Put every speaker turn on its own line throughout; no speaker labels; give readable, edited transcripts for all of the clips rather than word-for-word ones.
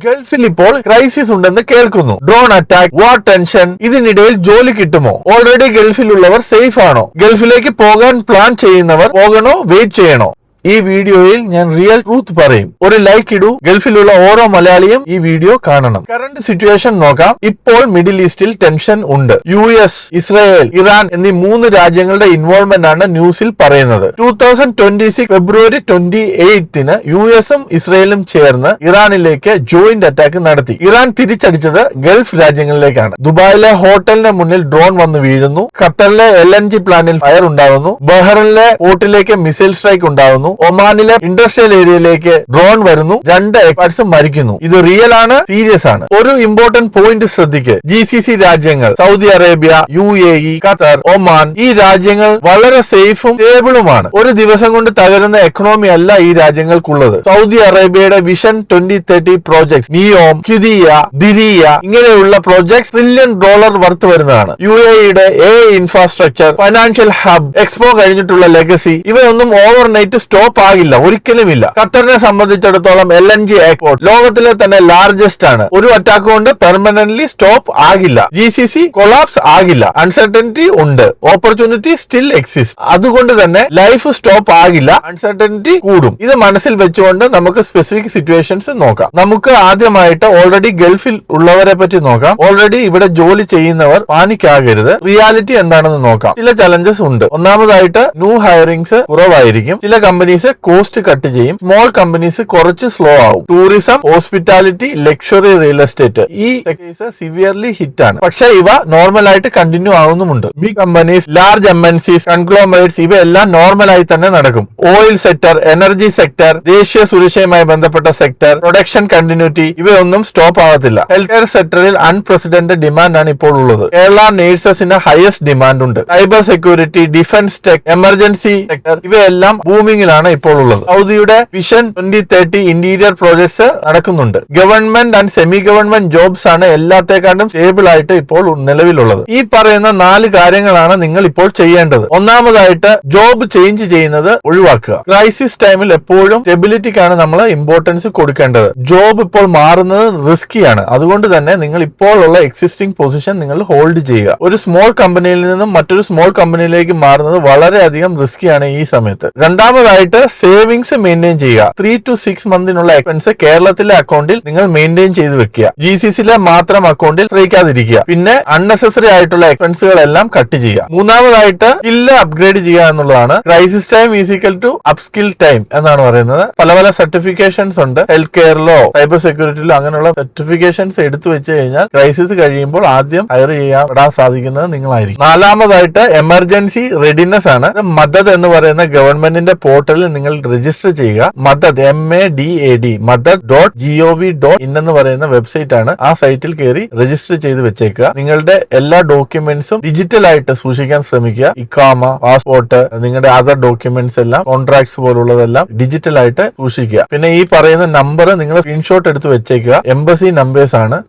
ഗൾഫിൽ ഇപ്പോൾ ക്രൈസിസ് ഉണ്ടെന്ന് കേൾക്കുന്നു. ഡ്രോൺ അറ്റാക്ക്, വാർ ടെൻഷൻ, ഇതിനിടയിൽ ജോലി കിട്ടുമോ? ഓൾറെഡി ഗൾഫിലുള്ളവർ സേഫ് ആണോ? ഗൾഫിലേക്ക് പോകാൻ പ്ലാൻ ചെയ്യുന്നവർ പോകണോ, വെയിറ്റ് ചെയ്യണോ? ഈ വീഡിയോയിൽ ഞാൻ റിയൽ ട്രൂത്ത് പറയും. ഒരു ലൈക്ക് ഇടൂ. ഗൾഫിലുള്ള ഓരോ മലയാളിയും ഈ വീഡിയോ കാണണം. കറന്റ് സിറ്റുവേഷൻ നോക്കാം. ഇപ്പോൾ മിഡിൽ ഈസ്റ്റിൽ ടെൻഷൻ ഉണ്ട്. US, ഇസ്രായേൽ, ഇറാൻ എന്നീ 3 രാജ്യങ്ങളുടെ ഇൻവോൾവ്മെന്റ് ആണ് ന്യൂസിൽ പറയുന്നത്. 2026 ഫെബ്രുവരി 28-ന് US-ഉം ഇസ്രായേലും ചേർന്ന് ഇറാനിലേക്ക് ജോയിന്റ് അറ്റാക്ക് നടത്തി. ഇറാൻ തിരിച്ചടിച്ചത് ഗൾഫ് രാജ്യങ്ങളിലേക്കാണ്. ദുബായിലെ ഹോട്ടലിന് മുന്നിൽ ഡ്രോൺ വന്ന് വീഴുന്നു. ഖത്തറിലെ LNG പ്ലാന്റിൽ ഫയർ ഉണ്ടാവുന്നു. ബഹ്റിനിലെ പോർട്ടിലേക്ക് മിസൈൽ സ്ട്രൈക്ക് ഉണ്ടാവുന്നു. ഒമാനിലെ ഇൻഡസ്ട്രിയൽ ഏരിയയിലേക്ക് ഡ്രോൺ വരുന്നു. 2 എക്സ്പേർട്സും മരിക്കുന്നു. ഇത് റിയൽ ആണ്, സീരിയസ് ആണ്. ഒരു ഇമ്പോർട്ടന്റ് പോയിന്റ് ശ്രദ്ധിക്ക്. GCC രാജ്യങ്ങൾ, Saudi Arabia, UAE, Qatar, Oman, ഈ രാജ്യങ്ങൾ വളരെ സേഫും സ്റ്റേബിളുമാണ്. ഒരു ദിവസം കൊണ്ട് തകരുന്ന എക്കണോമി അല്ല ഈ രാജ്യങ്ങൾക്കുള്ളത്. സൗദി അറേബ്യയുടെ വിഷൻ 2030 പ്രോജക്ട്സ്, നിയോം, ഖിദിയ, ദിരിയ ഇങ്ങനെയുള്ള പ്രോജക്ട്സ് $1 ട്രില്യൺ വർത്ത് വരുന്നതാണ്. UAEയുടെ AI infrastructure, financial hub, expo കഴിഞ്ഞിട്ടുള്ള ലെഗസി, ഇവയൊന്നും ഓവർനൈറ്റ് സ്റ്റോപ്പ് ആകില്ല, ഒരിക്കലുമില്ല. ഖത്തറിനെ സംബന്ധിച്ചിടത്തോളം LNG എക്സ്പോർട്ട് ലോകത്തിലെ തന്നെ ലാർജസ്റ്റ് ആണ്. ഒരു അറ്റാക്ക് കൊണ്ട് പെർമനന്റ്ലി സ്റ്റോപ്പ് ആകില്ല. GCC കൊളാപ്സ് ആകില്ല. അൺസർട്ടനിറ്റി ഉണ്ട്, ഓപ്പർച്യൂണിറ്റി സ്റ്റിൽ എക്സിസ്റ്റ്. അതുകൊണ്ട് തന്നെ ലൈഫ് സ്റ്റോപ്പ് ആകില്ല, അൺസർട്ടനിറ്റി കൂടും. ഇത് മനസ്സിൽ വെച്ചുകൊണ്ട് നമുക്ക് സ്പെസിഫിക് സിറ്റുവേഷൻസ് നോക്കാം. നമുക്ക് ആദ്യമായിട്ട് ഓൾറെഡി ഗൾഫിൽ ഉള്ളവരെ പറ്റി നോക്കാം. ഓൾറെഡി ഇവിടെ ജോലി ചെയ്യുന്നവർ പാനിക്കാകരുത്. റിയാലിറ്റി എന്താണെന്ന് നോക്കാം. ചില ചലഞ്ചസ് ഉണ്ട്. ഒന്നാമതായിട്ട് ന്യൂ ഹയറിംഗ്സ് കുറവായിരിക്കും. ചില കമ്പനീസ് കോസ്റ്റ് കട്ട് ചെയ്യും. സ്മോൾ കമ്പനീസ് കുറച്ച് സ്ലോ ആവും. Tourism, hospitality, luxury real estate ഈ സെക്ടേഴ്സ് സിവിയർലി ഹിറ്റ് ആണ്. പക്ഷെ ഇവ നോർമൽ ആയിട്ട് കണ്ടിന്യൂ ആവുന്നുമുണ്ട്. Big companies, large MNCs, conglomerates ഇവയെല്ലാം നോർമലായി തന്നെ നടക്കും. ഓയിൽ സെക്ടർ, എനർജി സെക്ടർ, ദേശീയ സുരക്ഷയുമായി ബന്ധപ്പെട്ട സെക്ടർ, പ്രൊഡക്ഷൻ കണ്ടിന്യൂറ്റി ഇവയൊന്നും സ്റ്റോപ്പ് ആവത്തില്ല. ഹെൽത്ത് കെയർ സെക്ടറിൽ അൺപ്രസിഡന്റഡ് ഡിമാൻഡ് ആണ് ഇപ്പോൾ ഉള്ളത്. കേരള നേഴ്സസിന് ഹയസ്റ്റ് ഡിമാൻഡ് ഉണ്ട്. Cyber security, defence tech, emergency sector ഇവയെല്ലാം ബൂമിംഗിലാണ് ഇപ്പോൾ ഉള്ളത്. സൗദിയുടെ വിഷൻ 2030 ഇന്റീരിയർ പ്രോജക്ട്സ് നടക്കുന്നുണ്ട്. Government and semi government jobs ആണ് എല്ലാത്തേക്കാണ്ടും സ്റ്റേബിൾ ആയിട്ട് ഇപ്പോൾ നിലവിലുള്ളത്. ഈ പറയുന്ന 4 കാര്യങ്ങളാണ് നിങ്ങൾ ഇപ്പോൾ ചെയ്യേണ്ടത്. ഒന്നാമതായിട്ട് ജോബ് ചേഞ്ച് ചെയ്യുന്നത് ഒഴിവാക്കുക. ക്രൈസിസ് ടൈമിൽ എപ്പോഴും സ്റ്റെബിലിറ്റിക്കാണ് നമ്മൾ ഇമ്പോർട്ടൻസ് കൊടുക്കേണ്ടത്. ജോബ് ഇപ്പോൾ മാറുന്നത് റിസ്കിയാണ്. അതുകൊണ്ട് തന്നെ നിങ്ങൾ ഇപ്പോൾ ഉള്ള എക്സിസ്റ്റിംഗ് പൊസിഷൻ നിങ്ങൾ ഹോൾഡ് ചെയ്യുക. ഒരു സ്മോൾ കമ്പനിയിൽ നിന്നും മറ്റൊരു സ്മോൾ കമ്പനിയിലേക്ക് മാറുന്നത് വളരെയധികം റിസ്കിയാണ് ഈ സമയത്ത്. രണ്ടാമതായിട്ട് സേവിങ്സ് മെയിൻറ്റെയിൻ ചെയ്യുക. 3 to 6 മന്തിനുള്ള എക്സ്പെൻസ് കേരളത്തിലെ അക്കൗണ്ടിൽ നിങ്ങൾ മെയിൻറ്റെയിൻ ചെയ്ത് വെക്കുക. GCCയിലെ മാത്രം അക്കൗണ്ടിൽ ശ്രമിക്കാതിരിക്കുക. പിന്നെ അൺനെസസറി ആയിട്ടുള്ള എക്സ്പെൻസുകളെല്ലാം കട്ട് ചെയ്യുക. മൂന്നാമതായിട്ട് സ്കില്ല് അപ്ഗ്രേഡ് ചെയ്യുക എന്നുള്ളതാണ്. Crisis time is equal to upskill time എന്നാണ് പറയുന്നത്. പല പല സർട്ടിഫിക്കേഷൻസ് ഉണ്ട്. ഹെൽത്ത് കെയറിലോ സൈബർ സെക്യൂരിറ്റിയിലോ അങ്ങനെയുള്ള സർട്ടിഫിക്കേഷൻസ് എടുത്തു വെച്ച് കഴിഞ്ഞാൽ ക്രൈസിസ് കഴിയുമ്പോൾ ആദ്യം ഹയർ ചെയ്യാൻ സാധിക്കുന്നത് നിങ്ങളായിരിക്കും. നാലാമതായിട്ട് എമർജൻസി റെഡിനെസ് ആണ്. മദദ് എന്ന് പറയുന്ന ഗവൺമെന്റിന്റെ പോർട്ടലിൽ നിങ്ങൾ രജിസ്റ്റർ ചെയ്യുക. മദദ് MADAD mother.gov.in എന്ന് പറയുന്ന വെബ്സൈറ്റ് ആണ്. ആ സൈറ്റിൽ കയറി രജിസ്റ്റർ ചെയ്ത് വെച്ചേക്കുക. നിങ്ങളുടെ എല്ലാ ഡോക്യുമെന്റ്സും ഡിജിറ്റൽ ആയിട്ട് സൂക്ഷിക്കാൻ ശ്രമിക്കുക. ഇക്കാമ, പാസ്പോർട്ട്, നിങ്ങളുടെ അതർ ഡോക്യുമെന്റ്സ് എല്ലാം, കോൺട്രാക്ട്സ് പോലുള്ളതെല്ലാം ഡിജിറ്റൽ ആയിട്ട് സൂക്ഷിക്കുക. പിന്നെ ഈ പറയുന്ന നമ്പർ നിങ്ങൾ സ്ക്രീൻഷോട്ട് എടുത്ത് വെച്ചേക്കുക. എംബസി നമ്പേഴ്സ് ആണ്.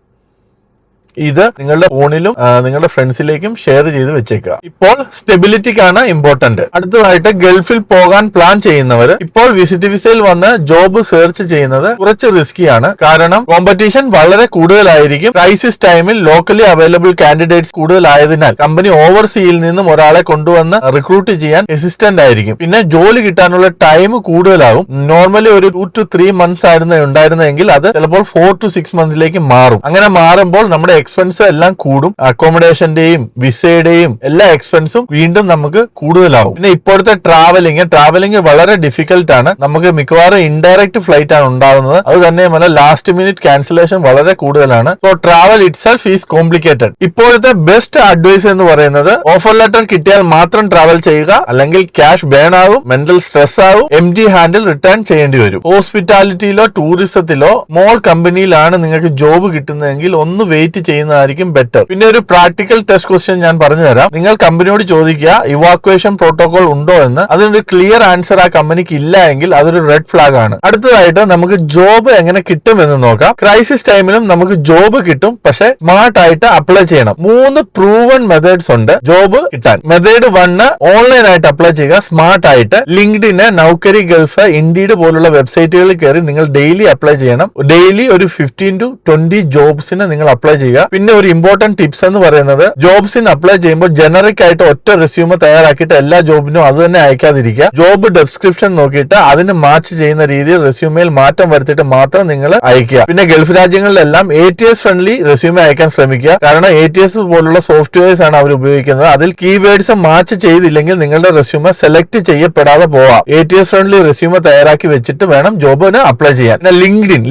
ഇത് നിങ്ങളുടെ ഫോണിലും നിങ്ങളുടെ ഫ്രണ്ട്സിലേക്കും ഷെയർ ചെയ്ത് വെച്ചേക്കുക. ഇപ്പോൾ സ്റ്റെബിലിറ്റിക്കാണ് ഇമ്പോർട്ടന്റ്. അടുത്തതായിട്ട് ഗൾഫിൽ പോകാൻ പ്ലാൻ ചെയ്യുന്നവർ ഇപ്പോൾ വിസിറ്റ് വിസയിൽ വന്ന് ജോബ് സെർച്ച് ചെയ്യുന്നത് കുറച്ച് റിസ്കിയാണ്. കാരണം കോമ്പറ്റീഷൻ വളരെ കൂടുതലായിരിക്കും. ക്രൈസിസ് ടൈമിൽ ലോക്കലി അവൈലബിൾ കാൻഡിഡേറ്റ്സ് കൂടുതലായതിനാൽ കമ്പനി ഓവർസീയിൽ നിന്നും ഒരാളെ കൊണ്ടുവന്ന് റിക്രൂട്ട് ചെയ്യാൻ ഹെസിസ്റ്റന്റ് ആയിരിക്കും. പിന്നെ ജോലി കിട്ടാനുള്ള ടൈം കൂടുതലാകും. നോർമലി ഒരു 2 to 3 months ഉണ്ടായിരുന്നെങ്കിൽ അത് ചിലപ്പോൾ 4 to 6 months മാറും. അങ്ങനെ മാറുമ്പോൾ നമ്മുടെ എക്സ്പെൻസ് എല്ലാം കൂടും. അക്കോമഡേഷന്റെയും വിസയുടെയും എല്ലാ എക്സ്പെൻസും വീണ്ടും നമുക്ക് കൂടുതലാവും. പിന്നെ ഇപ്പോഴത്തെ ട്രാവലിംഗ് വളരെ ഡിഫിക്കൽട്ട് ആണ്. നമുക്ക് മിക്കവാറും ഇൻഡയറക്റ്റ് ഫ്ലൈറ്റ് ആണ് ഉണ്ടാവുന്നത്. അത് തന്നെയുമല്ല ലാസ്റ്റ് മിനിറ്റ് ക്യാൻസലേഷൻ വളരെ കൂടുതലാണ്. So travel it self is complicated. ഇപ്പോഴത്തെ ബെസ്റ്റ് അഡ്വൈസ് എന്ന് പറയുന്നത് ഓഫർ ലെറ്റർ കിട്ടിയാൽ മാത്രം ട്രാവൽ ചെയ്യുക. അല്ലെങ്കിൽ ക്യാഷ് ബേൺ ആവും, മെന്റൽ സ്ട്രെസ് ആവും, MD ഹാൻഡിൽ റിട്ടേൺ ചെയ്യേണ്ടി വരും. ഹോസ്പിറ്റാലിറ്റിയിലോ ടൂറിസത്തിലോ സ്മോൾ കമ്പനിയിലാണ് നിങ്ങൾക്ക് ജോബ് കിട്ടുന്നതെങ്കിൽ ഒന്ന് വെയിറ്റ് ചെയ്യുന്നതായിരിക്കും ബെറ്റർ. പിന്നെ ഒരു പ്രാക്ടിക്കൽ ടെസ്റ്റ് ക്വസ്റ്റ്യൻ ഞാൻ പറഞ്ഞു തരാം. നിങ്ങൾ കമ്പനിയോട് ചോദിക്കുക ഇവാക്വേഷൻ പ്രോട്ടോകോൾ ഉണ്ടോ എന്ന്. അതിനൊരു ക്ലിയർ ആൻസർ ആ കമ്പനിക്ക് ഇല്ല എങ്കിൽ അതൊരു റെഡ് ഫ്ലാഗ് ആണ്. അടുത്തതായിട്ട് നമുക്ക് ജോബ് എങ്ങനെ കിട്ടും എന്ന് നോക്കാം. ക്രൈസിസ് ടൈമിലും നമുക്ക് ജോബ് കിട്ടും, പക്ഷെ സ്മാർട്ട് ആയിട്ട് അപ്ലൈ ചെയ്യണം. 3 പ്രൂവൺ മെത്തേഡ്സ് ഉണ്ട് ജോബ് കിട്ടാൻ. മെത്തേഡ് 1 ഓൺലൈൻ ആയിട്ട് അപ്ലൈ ചെയ്യുക സ്മാർട്ട് ആയിട്ട്. ലിങ്ക്ഡിന്, നൗകരി, ഗൾഫ്, ഇൻഡീഡ് പോലുള്ള വെബ്സൈറ്റുകളിൽ കയറി നിങ്ങൾ ഡെയിലി അപ്ലൈ ചെയ്യണം. ഡെയിലി ഒരു 15 to 20 ജോബ്സിന് നിങ്ങൾ അപ്ലൈ ചെയ്യുക. പിന്നെ ഒരു ഇമ്പോർട്ടന്റ് ടിപ്സ് എന്ന് പറയുന്നത് ജോബ്സിന് അപ്ലൈ ചെയ്യുമ്പോൾ ജനറിക് ആയിട്ട് ഒറ്റ റെസ്യൂമ് തയ്യാറാക്കിയിട്ട് എല്ലാ ജോബിനും അത് തന്നെ അയക്കാതിരിക്കുക. ജോബ് ഡെസ്ക്രിപ്ഷൻ നോക്കിയിട്ട് അതിന് മാച്ച് ചെയ്യുന്ന രീതിയിൽ റെസ്യൂമയിൽ മാറ്റം വരുത്തിയിട്ട് മാത്രം നിങ്ങൾ അയക്കുക. പിന്നെ ഗൾഫ് രാജ്യങ്ങളിലെല്ലാം ATS ഫ്രണ്ട്ലി റെസ്യൂമെ അയക്കാൻ ശ്രമിക്കുക. കാരണം ATS പോലുള്ള സോഫ്റ്റ്വെയർസ് ആണ് അവർ ഉപയോഗിക്കുന്നത്. അതിൽ കീവേഡ്സ് മാച്ച് ചെയ്തില്ലെങ്കിൽ നിങ്ങളുടെ റെസ്യൂമെ സെലക്ട് ചെയ്യപ്പെടാതെ പോവാം. ATS ഫ്രണ്ട്ലി റെസ്യൂമെ തയ്യാറാക്കി വെച്ചിട്ട് വേണം ജോബിന് അപ്ലൈ ചെയ്യാൻ. പിന്നെ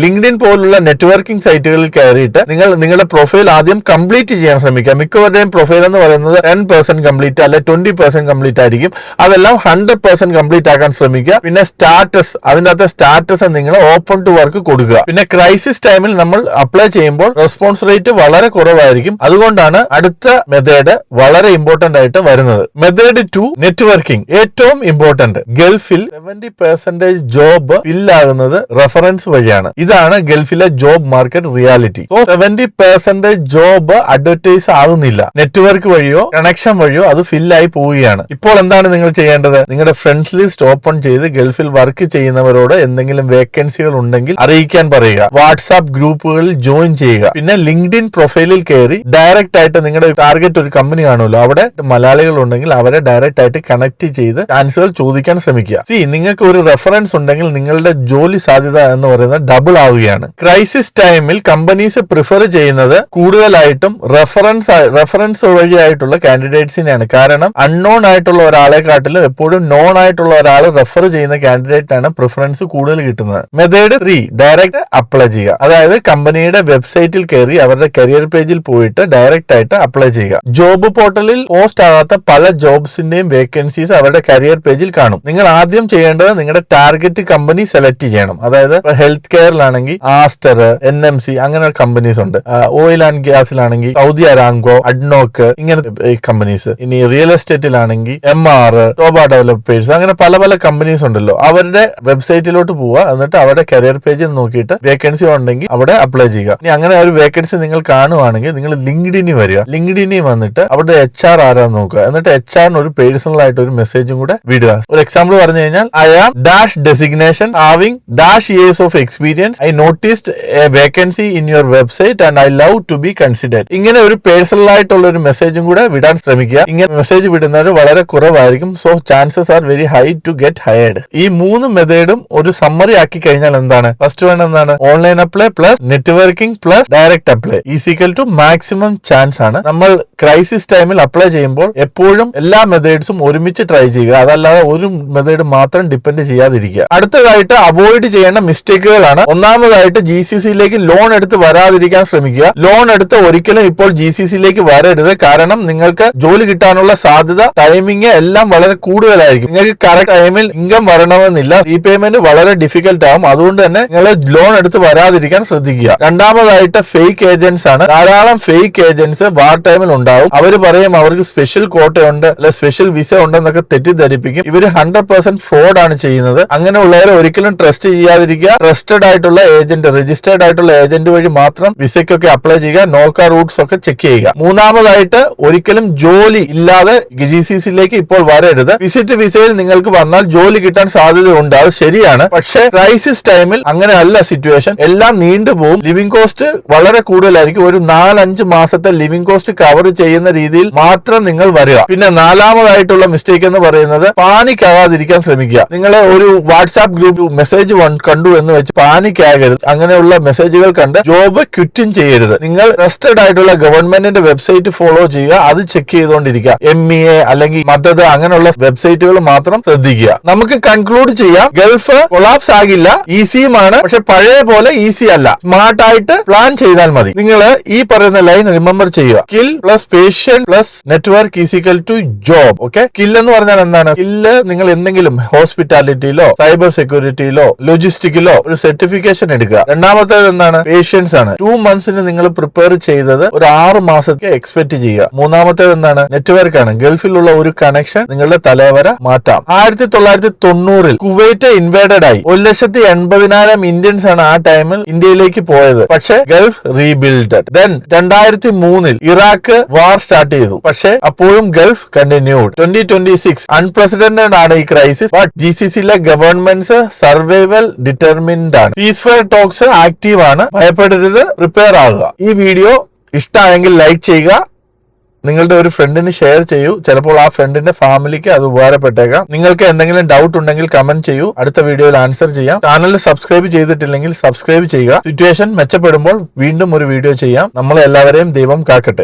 ലിങ്ക്ഡിൻ പോലുള്ള നെറ്റ്വർക്കിംഗ് സൈറ്റുകളിൽ കയറിയിട്ട് നിങ്ങളുടെ പ്രൊഫൈൽ ആദ്യം കംപ്ലീറ്റ് ചെയ്യാൻ ശ്രമിക്കുക. മിക്കവരുടെയും പ്രൊഫൈൽ എന്ന് പറയുന്നത് 10% കംപ്ലീറ്റ് അല്ലെ 20% കംപ്ലീറ്റ് ആയിരിക്കും. അതെല്ലാം 100% കംപ്ലീറ്റ് ആക്കാൻ ശ്രമിക്കുക. പിന്നെ സ്റ്റാറ്റസ്, അതിന്റെ അകത്തെ സ്റ്റാറ്റസ് നിങ്ങൾ ഓപ്പൺ ടു വർക്ക് കൊടുക്കുക. പിന്നെ ക്രൈസിസ് ടൈമിൽ നമ്മൾ അപ്ലൈ ചെയ്യുമ്പോൾ റെസ്പോൺസ് റേറ്റ് വളരെ കുറവായിരിക്കും. അതുകൊണ്ടാണ് അടുത്ത മെത്തേഡ് വളരെ ഇമ്പോർട്ടന്റ് ആയിട്ട് വരുന്നത്. Method 2 networking. ഏറ്റവും ഇമ്പോർട്ടന്റ്, ഗൾഫിൽ 70% ജോബ് ഫില്ലാകുന്നത് റെഫറൻസ് വഴിയാണ്. ഇതാണ് ഗൾഫിലെ job market reality. 70% job advertise ആകുന്നില്ല. നെറ്റ്വർക്ക് വഴിയോ കണക്ഷൻ വഴിയോ അത് ഫില്ലായി പോവുകയാണ്. ഇപ്പോൾ എന്താണ് നിങ്ങൾ ചെയ്യേണ്ടത്? നിങ്ങളുടെ ഫ്രണ്ട്സ് ലിസ്റ്റ് ഓപ്പൺ ചെയ്ത് ഗൾഫിൽ വർക്ക് ചെയ്യുന്നവരോട് എന്തെങ്കിലും വേക്കൻസികൾ ഉണ്ടെങ്കിൽ അറിയിക്കാൻ പറയുക. വാട്സാപ്പ് ഗ്രൂപ്പുകളിൽ ജോയിൻ ചെയ്യുക. പിന്നെ ലിങ്ക്ഡിൻ പ്രൊഫൈലിൽ കയറി ഡയറക്റ്റ് ആയിട്ട് നിങ്ങളുടെ ടാർഗറ്റ് ഒരു കമ്പനി കാണുമല്ലോ, അവിടെ മലയാളികൾ ഉണ്ടെങ്കിൽ അവരെ ഡയറക്റ്റ് ആയിട്ട് കണക്ട് ചെയ്ത് ചാൻസുകൾ ചോദിക്കാൻ ശ്രമിക്കുക. നിങ്ങൾക്ക് ഒരു റെഫറൻസ് ഉണ്ടെങ്കിൽ നിങ്ങളുടെ ജോലി സാധ്യത എന്ന് പറയുന്നത് ഡബിൾ ആവുകയാണ്. ക്രൈസിസ് ടൈമിൽ കമ്പനീസ് പ്രിഫർ ചെയ്യുന്നത് കൂടുതലായിട്ടും റെഫറൻസ് വഴിയായിട്ടുള്ള കാൻഡിഡേറ്റ്സിനെയാണ്. കാരണം അൺനോൺ ആയിട്ടുള്ള ഒരാളെ കാട്ടിലും എപ്പോഴും നോൺ ആയിട്ടുള്ള ഒരാൾ റെഫർ ചെയ്യുന്ന കാൻഡിഡേറ്റ് ആണ് പ്രിഫറൻസ് കൂടുതൽ കിട്ടുന്നത്. മെത്തേഡ് 3 ഡയറക്റ്റ് അപ്ലൈ ചെയ്യുക. അതായത് കമ്പനിയുടെ വെബ്സൈറ്റിൽ കയറി അവരുടെ കരിയർ പേജിൽ പോയിട്ട് ഡയറക്റ്റ് ആയിട്ട് അപ്ലൈ ചെയ്യുക. ജോബ് പോർട്ടലിൽ പോസ്റ്റ് ആകാത്ത പല ജോബ്സിന്റെയും വേക്കൻസീസ് അവരുടെ കരിയർ പേജിൽ കാണും. നിങ്ങൾ ആദ്യം ചെയ്യേണ്ടത് നിങ്ങളുടെ ടാർഗറ്റ് കമ്പനി സെലക്ട് ചെയ്യണം. അതായത് ഹെൽത്ത് കെയറിലാണെങ്കിൽ ആസ്റ്റർ, NMC അങ്ങനെ കമ്പനീസ് ഉണ്ട്. ഓയിൽ ആൻഡ് ഗ്യാസിലാണെങ്കിൽ സൗദി അരാംകോ, അഡ്നോക്ക് ഇങ്ങനെ കമ്പനീസ്. ഇനി റിയൽ എസ്റ്റേറ്റിലാണെങ്കിൽ MR, ടോബ ഡെവലപ്പേഴ്സ്, അങ്ങനെ പല പല കമ്പനീസ് ഉണ്ടല്ലോ. അവരുടെ വെബ്സൈറ്റിലോട്ട് പോവുക. എന്നിട്ട് അവരുടെ കരിയർ പേജിൽ നോക്കിയിട്ട് വേക്കൻസി ഉണ്ടെങ്കിൽ അവിടെ അപ്ലൈ ചെയ്യുക. ഇനി അങ്ങനെ ഒരു വേക്കൻസി നിങ്ങൾ കാണുവാണെങ്കിൽ നിങ്ങൾ ലിങ്ക്ഡിനിൽ വരിക. ലിങ്ക്ഡിനിൽ വന്നിട്ട് അവിടെ HR ആരാന്ന് നോക്കുക. എന്നിട്ട് HR ഒരു പേഴ്സണൽ ആയിട്ട് ഒരു മെസ്സേജും കൂടെ വിടുക. ഒരു എക്സാമ്പിൾ പറഞ്ഞു കഴിഞ്ഞാൽ I am dash designation having dash years of experience. I noticed a vacancy in your website and I love to be considered. ഇങ്ങനെ ഒരു പേഴ്സണൽ ആയിട്ടുള്ള ഒരു മെസ്സേജും കൂടെ വിടാൻ ശ്രമിക്കുക. ഇങ്ങനെ മെസ്സേജ് വിടുന്നവർ വളരെ കുറവായിരിക്കും. So chances are very high to get hired. ഈ 3 മെത്തേഡും ഒരു സമ്മറി ആക്കി കഴിഞ്ഞാൽ എന്താണ്? ഫസ്റ്റ് വൺ എന്താണ്? Online apply plus networking plus direct apply equal to maximum chance ആണ്. നമ്മൾ ക്രൈസിസ് ടൈമിൽ അപ്ലൈ ചെയ്യുമ്പോൾ എപ്പോഴും എല്ലാ മെത്തേഡ്സും ഒരുമിച്ച് ട്രൈ ചെയ്യുക. അതല്ലാതെ ഒരു മെത്തേഡ് മാത്രം ഡിപ്പെൻഡ് ചെയ്യാതിരിക്കുക. അടുത്തതായിട്ട് അവോയ്ഡ് ചെയ്യേണ്ട മിസ്റ്റേക്കുകളാണ്. ഒന്നാമതായിട്ട് GCCയിലേക്ക് ലോൺ എടുത്ത് വരാതിരിക്കാൻ ശ്രമിക്കുക. ലോൺ എടുത്ത് ഒരിക്കലും ഇപ്പോൾ GCCയിലേക്ക് വരരുത്. കാരണം നിങ്ങൾക്ക് ജോലി കിട്ടാനുള്ള സാധ്യത, ടൈമിംഗ് എല്ലാം വളരെ കൂടുതലായിരിക്കും. നിങ്ങൾക്ക് കറക്റ്റ് ടൈമിൽ ഇൻകം വരണമെന്നില്ല. റീപേയ്മെന്റ് വളരെ ഡിഫിക്കൽട്ട് ആവും. അതുകൊണ്ട് തന്നെ നിങ്ങൾ ലോൺ എടുത്ത് വരാതിരിക്കാൻ ശ്രദ്ധിക്കുക. രണ്ടാമതായിട്ട് ഫേക്ക് ഏജന്റ്സ് ആണ്. ധാരാളം ഫേക്ക് ഏജന്റ്സ് വാർ ടൈമിൽ ഉണ്ടാവും. അവർ പറയും അവർക്ക് സ്പെഷ്യൽ കോട്ടയുണ്ട്, അല്ലെ സ്പെഷ്യൽ വിസ ഉണ്ടെന്നൊക്കെ തെറ്റിദ്ധരിപ്പിക്കും. ഇവര് 100% ഫ്രോഡ് ആണ് ചെയ്യുന്നത്. അങ്ങനെയുള്ളവരെ ഒരിക്കലും ട്രസ്റ്റ് ചെയ്യാതിരിക്കുക. ട്രസ്റ്റഡ് ആയിട്ടുള്ള ഏജന്റ്, രജിസ്റ്റേർഡ് ആയിട്ടുള്ള ഏജന്റ് വഴി മാത്രം വിസയ്ക്കൊക്കെ അപ്ലൈ ചെയ്യുക. നോക്ക റൂട്ട്സ് ഒക്കെ ചെക്ക് ചെയ്യുക. മൂന്നാമതായിട്ട് ഒരിക്കലും ജോലി ഇല്ലാതെ GCCയിലേക്ക് ഇപ്പോൾ വരരുത്. വിസിറ്റ് വിസയിൽ നിങ്ങൾക്ക് വന്നാൽ ജോലി കിട്ടാൻ സാധ്യതയുണ്ട്, അത് ശരിയാണ്. പക്ഷേ ക്രൈസിസ് ടൈമിൽ അങ്ങനെ അല്ല സിറ്റുവേഷൻ. എല്ലാം നീണ്ടുപോകും. ലിവിംഗ് കോസ്റ്റ് വളരെ കൂടുതലായിരിക്കും. ഒരു 4-5 മാസത്തെ ലിവിംഗ് കോസ്റ്റ് കവർ ചെയ്യുന്ന രീതിയിൽ മാത്രം നിങ്ങൾ വരിക. പിന്നെ നാലാമതായിട്ടുള്ള മിസ്റ്റേക്ക് എന്ന് പറയുന്നത് പാനിക് ആകാതിരിക്കാൻ ശ്രമിക്കുക. നിങ്ങൾ ഒരു വാട്സാപ്പ് ഗ്രൂപ്പ് മെസ്സേജ് കണ്ടു എന്ന് വെച്ച് പാനിക് ആകരുത്. അങ്ങനെയുള്ള മെസ്സേജുകൾ കണ്ട് ജോബ് ക്വിറ്റും ചെയ്യരുത്. നിങ്ങൾ ട്രസ്റ്റഡ് ആയിട്ടുള്ള ഗവൺമെന്റിന്റെ വെബ്സൈറ്റ് ഫോളോ ചെയ്യുക. അത് ചെക്ക് ചെയ്തുകൊണ്ടിരിക്കുക. MEA അല്ലെങ്കിൽ മദത് അങ്ങനെയുള്ള വെബ്സൈറ്റുകൾ മാത്രം ശ്രദ്ധിക്കുക. നമുക്ക് കൺക്ലൂഡ് ചെയ്യാം, ഗൾഫ് കൊളാപ്സ് ആകില്ല, ഈസിയുമാണ്. പക്ഷെ പഴയ പോലെ ഈസി അല്ല. സ്മാർട്ട് ആയിട്ട് പ്ലാൻ ചെയ്താൽ മതി. നിങ്ങൾ ഈ പറയുന്ന ലൈൻ റിമെമ്പർ ചെയ്യുക. Skill plus patience plus network equal to job. Okay, skill എന്ന് പറഞ്ഞാൽ എന്താണ്? സ്കില്ല് നിങ്ങൾ എന്തെങ്കിലും ഹോസ്പിറ്റാലിറ്റിയിലോ സൈബർ സെക്യൂരിറ്റിയിലോ ലോജിസ്റ്റിക്കിലോ ഒരു സർട്ടിഫിക്കേഷൻ എടുക്കുക. രണ്ടാമത്തേത് എന്താണ്? പേഷ്യൻസ് ആണ്. 2 months നിങ്ങൾ പ്രിപ്പയർ ചെയ്തത് ഒരു 6 മാസത്തെ എക്സ്പെക്ട് ചെയ്യുക. മൂന്നാമത്തേത് എന്താണ്? നെറ്റ്വർക്ക് ആണ്. ഗൾഫിലുള്ള ഒരു കണക്ഷൻ നിങ്ങളുടെ തലവര മാറ്റാം. 1990 കുവൈറ്റ് ഇൻവേഡഡ് ആയി. 1,80,000 ഇന്ത്യൻസ് ആണ് ആ ടൈമിൽ ഇന്ത്യയിലേക്ക് പോയത്. പക്ഷെ Gulf rebuilded. Then 2003 Iraq war start ചെയ്തു. പക്ഷെ അപ്പോഴും ഗൾഫ് കണ്ടിന്യൂഡ്. 2026 അൺപ്രസിഡന്റഡ് ആണ് ഈ ക്രൈസിസ്. ബട്ട് GCCയിലെ ഗവൺമെന്റ്സ് സർവൈവൽ ഡിറ്റർമിൻഡ് ആണ്. പീസ് ഫയർ ടോക്സ് ആക്റ്റീവ് ആണ്. ഭയപ്പെടരുത്, പ്രിപ്പയർ ആകുക. ഈ വീഡിയോ ഇഷ്ടമായെങ്കിൽ ലൈക്ക് ചെയ്യുക. നിങ്ങളുടെ ഒരു ഫ്രണ്ടിന് ഷെയർ ചെയ്യൂ. ചിലപ്പോൾ ആ ഫ്രണ്ടിന്റെ ഫാമിലിക്ക് അത് ഉപകാരപ്പെട്ടേക്കാം. നിങ്ങൾക്ക് എന്തെങ്കിലും ഡൗട്ട് ഉണ്ടെങ്കിൽ കമന്റ് ചെയ്യൂ. അടുത്ത വീഡിയോയിൽ ആൻസർ ചെയ്യാം. ചാനൽ സബ്സ്ക്രൈബ് ചെയ്തിട്ടില്ലെങ്കിൽ സബ്സ്ക്രൈബ് ചെയ്യുക. സിറ്റുവേഷൻ മെച്ചപ്പെടുമ്പോൾ വീണ്ടും ഒരു വീഡിയോ ചെയ്യാം. നമ്മളെ എല്ലാവരെയും ദൈവം കാക്കട്ടെ.